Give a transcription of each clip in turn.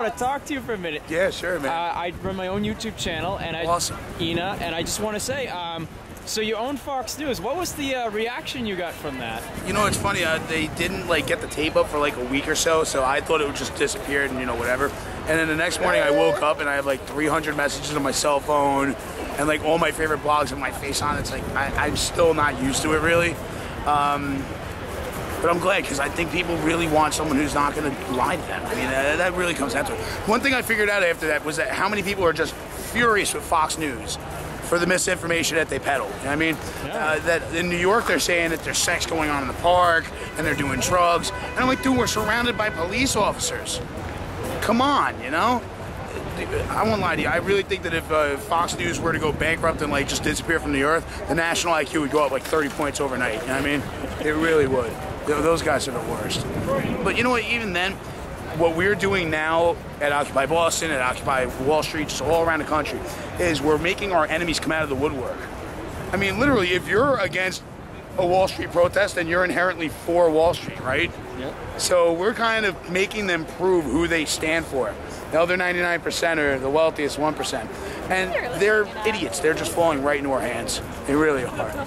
want to talk to you for a minute. Yeah, sure, man. I run my own YouTube channel, and Awesome. Enaa, and I just want to say, so you own Fox News. What was the reaction you got from that? You know, it's funny. They didn't get the tape up for like a week or so, so I thought it would just disappear and whatever. And then the next morning, I woke up and I have like 300 messages on my cell phone, and like all my favorite blogs have my face on. It's like I'm still not used to it really. But I'm glad, because I think people really want someone who's not going to lie to them. I mean, that really comes down to it. One thing I figured out after that was that how many people are just furious with Fox News for the misinformation that they peddle. You know what I mean? Yeah. That in New York, they're saying that there's sex going on in the park, and they're doing drugs. And I'm like, dude, we're surrounded by police officers. Come on, you know? I won't lie to you. I really think that if Fox News were to go bankrupt and like just disappear from the earth, the national IQ would go up like 30 points overnight. You know what I mean? It really would. Those guys are the worst. But you know what? Even then, what we're doing now at Occupy Boston, at Occupy Wall Street, just all around the country, is we're making our enemies come out of the woodwork. I mean, literally, if you're against a Wall Street protest, then you're inherently for Wall Street, right? Yep. So we're kind of making them prove who they stand for. The other 99% are the wealthiest 1%. And they're idiots. They're just falling right into our hands. They really are.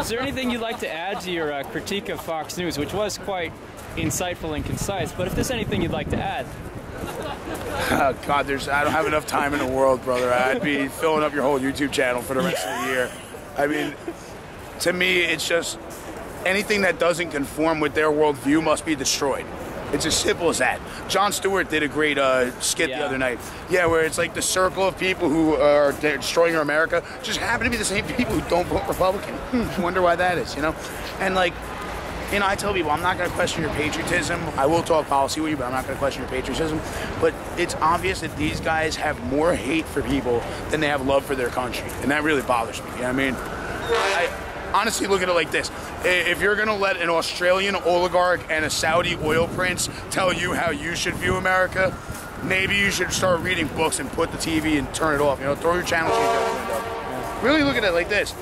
Is there anything you'd like to add to your critique of Fox News, which was quite insightful and concise, but if there's anything you'd like to add? Oh, God, I don't have enough time in the world, brother. I'd be filling up your whole YouTube channel for the rest of the year. I mean, to me, it's just anything that doesn't conform with their worldview must be destroyed. It's as simple as that. Jon Stewart did a great skit the other night. Yeah, where it's like the circle of people who are destroying our America just happen to be the same people who don't vote Republican. I wonder why that is, you know? And like, you know, I tell people, I'm not going to question your patriotism. I will talk policy with you, but I'm not going to question your patriotism. But it's obvious that these guys have more hate for people than they have love for their country. And that really bothers me. You know what I mean? I honestly look at it like this. If you're going to let an Australian oligarch and a Saudi oil prince tell you how you should view America, maybe you should start reading books and put the TV and turn it off. You know, throw your channel change out the window. Really look at it like this.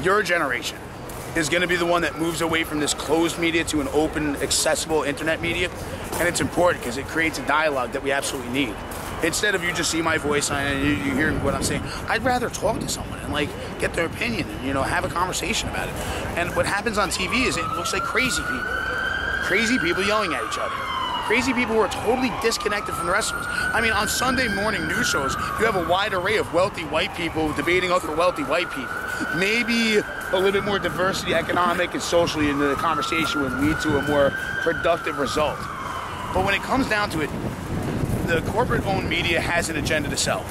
Your generation is going to be the one that moves away from this closed media to an open, accessible internet media. And it's important because it creates a dialogue that we absolutely need. Instead of you just see my voice and you hear what I'm saying, I'd rather talk to someone and like get their opinion and have a conversation about it. And what happens on TV is it looks like crazy people yelling at each other, crazy people who are totally disconnected from the rest of us. I mean, on Sunday morning news shows, you have a wide array of wealthy white people debating other wealthy white people. Maybe a little bit more diversity, economic and socially, into the conversation would lead to a more productive result. But when it comes down to it, the corporate-owned media has an agenda to sell.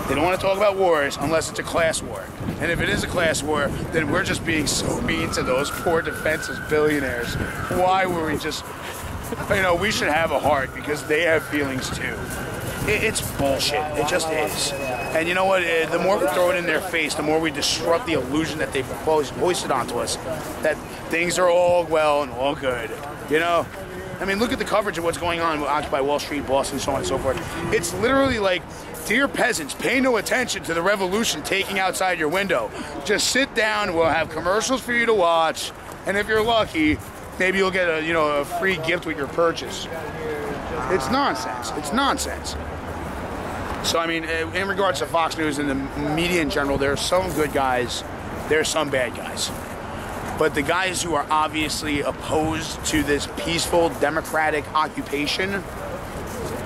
They don't want to talk about wars unless it's a class war. And if it is a class war, then we're just being so mean to those poor defenseless billionaires. Why were we just... we should have a heart because they have feelings too. It's bullshit. It just is. And you know what? The more we throw it in their face, the more we disrupt the illusion that they've hoisted onto us, that things are all well and all good. I mean, look at the coverage of what's going on with Occupy Wall Street, Boston, so on and so forth. It's literally like, dear peasants, pay no attention to the revolution taking outside your window. Just sit down, we'll have commercials for you to watch, and if you're lucky, maybe you'll get a free gift with your purchase. It's nonsense. It's nonsense. So, I mean, in regards to Fox News and the media in general, there are some good guys, there are some bad guys. But the guys who are obviously opposed to this peaceful, democratic occupation,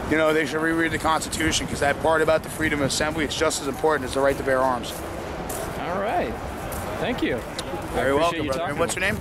they should reread the Constitution, because that part about the freedom of assembly, it's just as important as the right to bear arms. All right. Thank you. Very welcome, brother. And what's your name?